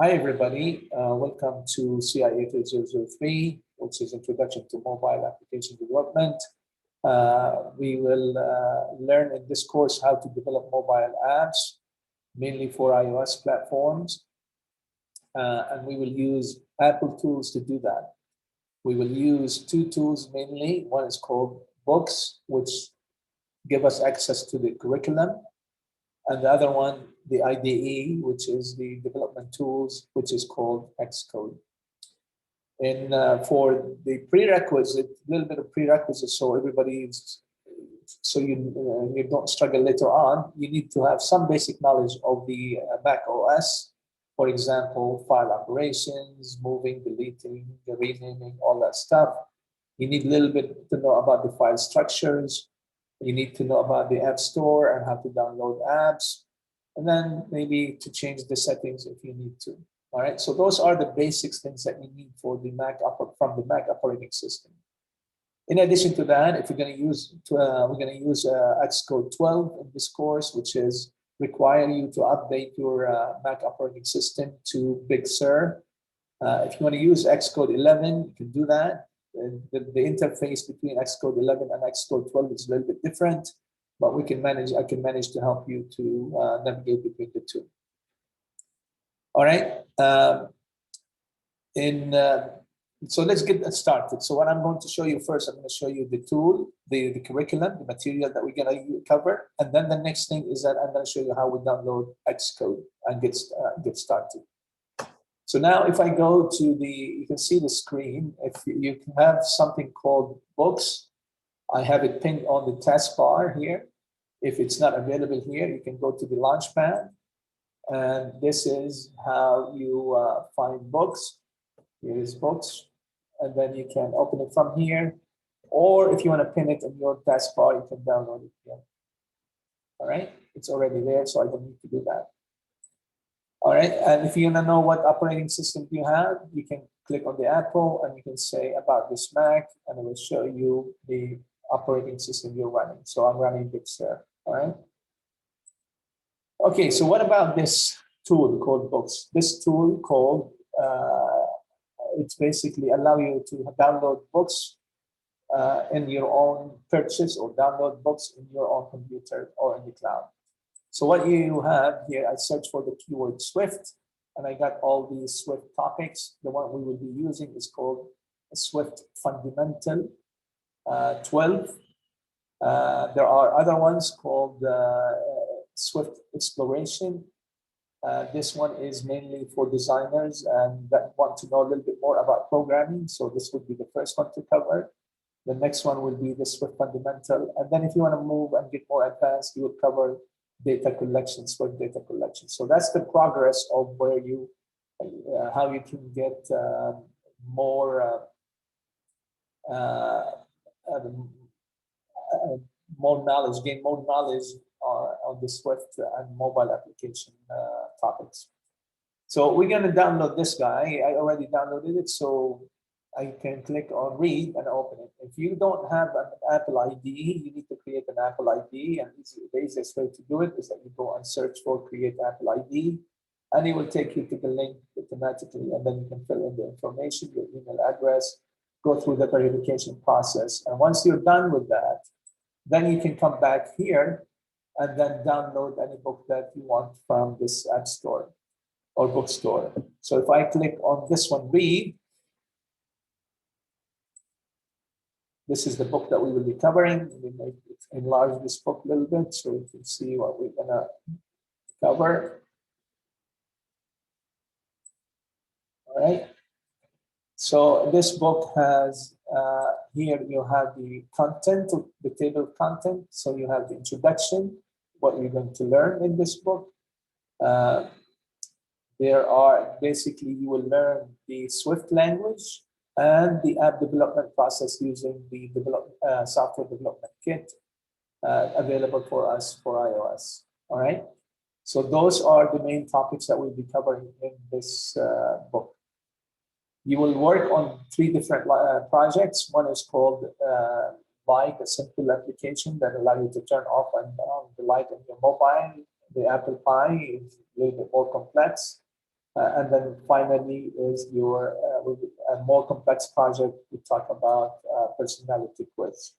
Hi, everybody. Welcome to CIA 3003, which is Introduction to Mobile Application Development. We will learn in this course how to develop mobile apps, mainly for iOS platforms. And we will use Apple tools to do that. We will use two tools mainly. One is called Books, which give us access to the curriculum, and the other one, the IDE, which is the development tools, which is called Xcode. And for the prerequisite, a little bit of prerequisite, so everybody's, so you don't struggle later on. You need to have some basic knowledge of the Mac OS. For example, file operations, moving, deleting, renaming, all that stuff. You need a little bit to know about the file structures. You need to know about the App Store and how to download apps, and then maybe to change the settings if you need to. All right, so those are the basic things that you need for the from the Mac operating system. In addition to that, if we're going to use Xcode 12 in this course, which is require you to update your Mac operating system to Big Sur. If you want to use Xcode 11, you can do that. The interface between Xcode 11 and Xcode 12 is a little bit different, but we can manage. I can manage to help you to navigate between the two. All right. So let's get that started. So what I'm going to show you first, I'm going to show you the tool, the curriculum, the material that we're going to cover, and then the next thing is that I'm going to show you how we download Xcode and get started. So now if I go to you can see the screen. If you can have something called Books, I have it pinned on the taskbar here. If it's not available here, you can go to the Launchpad. And this is how you find Books. Here is Books. And then you can open it from here. Or if you want to pin it in your taskbar, you can download it here. All right, it's already there, so I don't need to do that. All right, and if you want to know what operating system you have, you can click on the Apple and you can say about this Mac, and it will show you the operating system you're running. So I'm running Big Sur, all right? Okay, so what about this tool called Books? This tool called, it's basically allow you to download books in your own purchase or download books in your own computer or in the cloud. So what you have here, I searched for the keyword Swift, and I got all these Swift topics. The one we will be using is called Swift Fundamental 12. There are other ones called Swift Exploration. This one is mainly for designers and that want to know a little bit more about programming. So this would be the first one to cover. The next one will be the Swift Fundamental. And then if you want to move and get more advanced, you will cover data collection, Swift data collection. So that's the progress of where you, how you can get more knowledge, gain more knowledge on the Swift and mobile application topics. So we're going to download this guy. I already downloaded it, so I can click on read and open it. If you don't have an Apple ID, you need to create an Apple ID, and the easiest way to do it is that you go and search for create Apple ID, and it will take you to the link automatically, and then you can fill in the information, your email address, go through the verification process. And once you're done with that, then you can come back here and then download any book that you want from this app store or bookstore. So if I click on this one, read, this is the book that we will be covering. We may enlarge this book a little bit so you can see what we're gonna cover. All right. So this book has, here you have the content, the table of content. So you have the introduction, what you're going to learn in this book. There are, basically you will learn the Swift language and the app development process using the software development kit available for us for iOS. All right. So those are the main topics that we'll be covering in this book. You will work on 3 different projects. One is called Light, a simple application that allows you to turn off and on the light on your mobile. The Apple Pie is a little bit more complex. And then finally is your with a more complex project. We talk about personality quiz.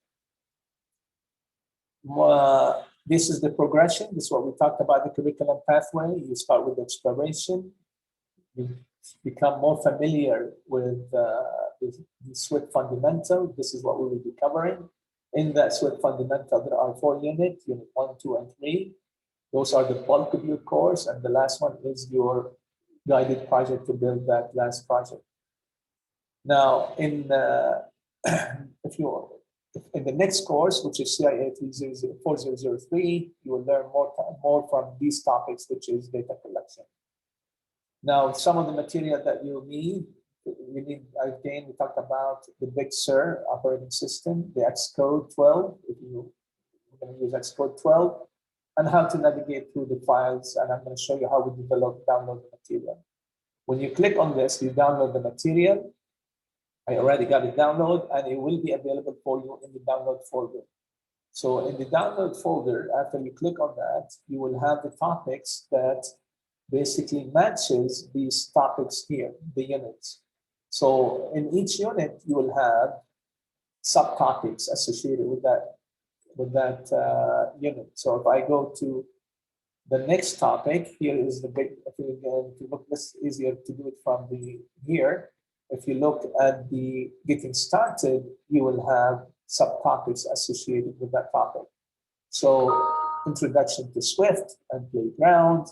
This is the progression. This is what we talked about, the curriculum pathway. You start with exploration. You become more familiar with the SWIFT fundamental. This is what we will be covering. In that SWIFT fundamental, there are 4 units, unit 1, 2, and 3. Those are the bulk of your course, and the last one is your guided project to build that last project. Now, in in the next course, which is CIA 4003, you will learn more from these topics, which is data collection. Now, some of the material that you need again, we talked about the Big Sur operating system, the Xcode 12, if you're going to use Xcode 12, and how to navigate through the files. And I'm going to show you how we download the material. When you click on this, you download the material. I already got it downloaded, and it will be available for you in the download folder. So in the download folder, after you click on that, you will have the topics that basically matches these topics here, the units. So in each unit, you will have subtopics associated with that unit. So if I go to the next topic, here is the big, if you look, this is easier to do it from here. If you look at the getting started, you will have subtopics associated with that topic. So introduction to Swift and Playground.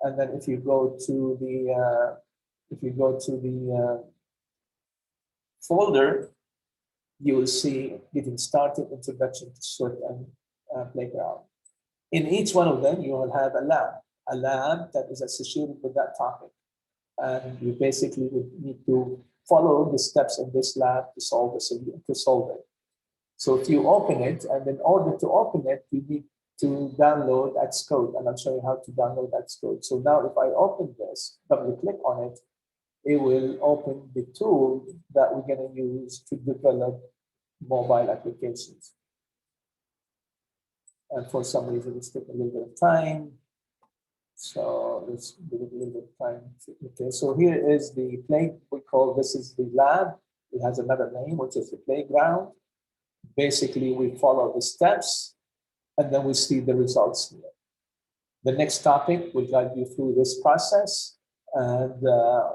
And then if you go to the folder, you will see getting started, introduction to Swift and Playground. In each one of them, you will have a lab that is associated with that topic. And you basically would need to follow the steps in this lab to solve it. So if you open it, and in order to open it, you need to download Xcode, and I'll show you how to download Xcode. So now if I open this, double click on it, it will open the tool that we're going to use to develop mobile applications. And for some reason, it's taking a little bit of time. So let's give it a little bit of time. Okay, so here is the this is the lab. It has another name, which is the playground. Basically, we follow the steps, and then we see the results here. The next topic will guide you through this process, and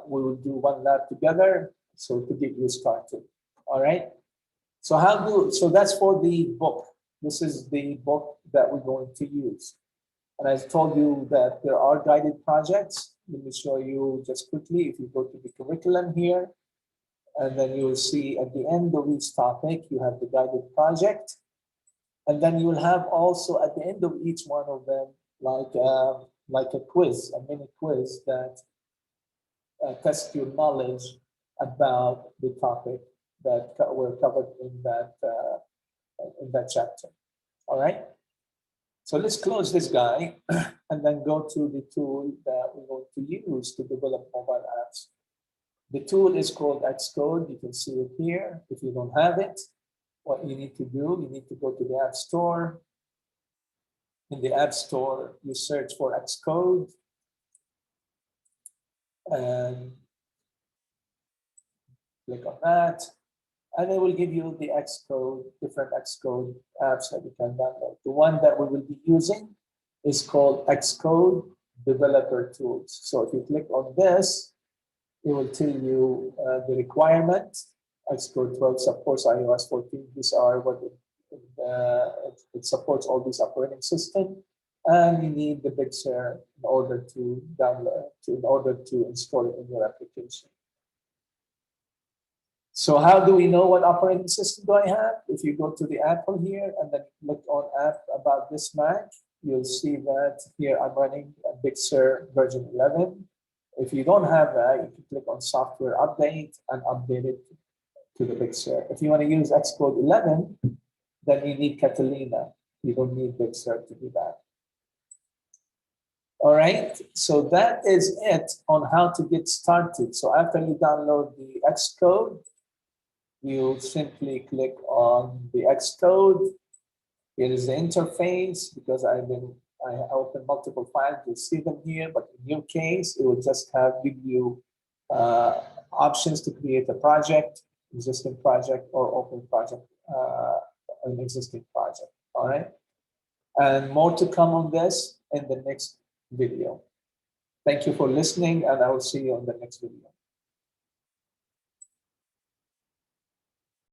we will do one lab together, so to get you started. All right. So that's for the book. This is the book that we're going to use. And I told you that there are guided projects. Let me show you just quickly. If you go to the curriculum here, and then you will see at the end of each topic, you have the guided project. And then you will have also at the end of each one of them, like a quiz, a mini quiz that tests your knowledge about the topic that were covered in that chapter. All right. So let's close this guy and then go to the tool that we're going to use to develop mobile apps. The tool is called Xcode. You can see it here. If you don't have it, what you need to do, you need to go to the App Store. In the App Store, you search for Xcode. And click on that. And it will give you the Xcode, different Xcode apps that you can download. The one that we will be using is called Xcode Developer Tools. So if you click on this, it will tell you the requirement. Xcode 12 supports iOS 14. These are what it supports all these operating systems. And you need the Big Sur in order to download, in order to install it in your application. So how do we know what operating system do I have? If you go to the Apple here and then click on app about this Mac, you'll see that here I'm running a Big Sur version 11. If you don't have that, you can click on software update and update it to the Big Sur. If you want to use Xcode 11, then you need Catalina. You don't need Big Sur to do that. All right, so that is it on how to get started. So after you download the Xcode, you simply click on the Xcode. Here is the interface because I open multiple files, you'll see them here, but in your case, it will just give you options to create a project, existing project, or open project, an existing project, all right? And more to come on this in the next video. Thank you for listening, and I will see you on the next video.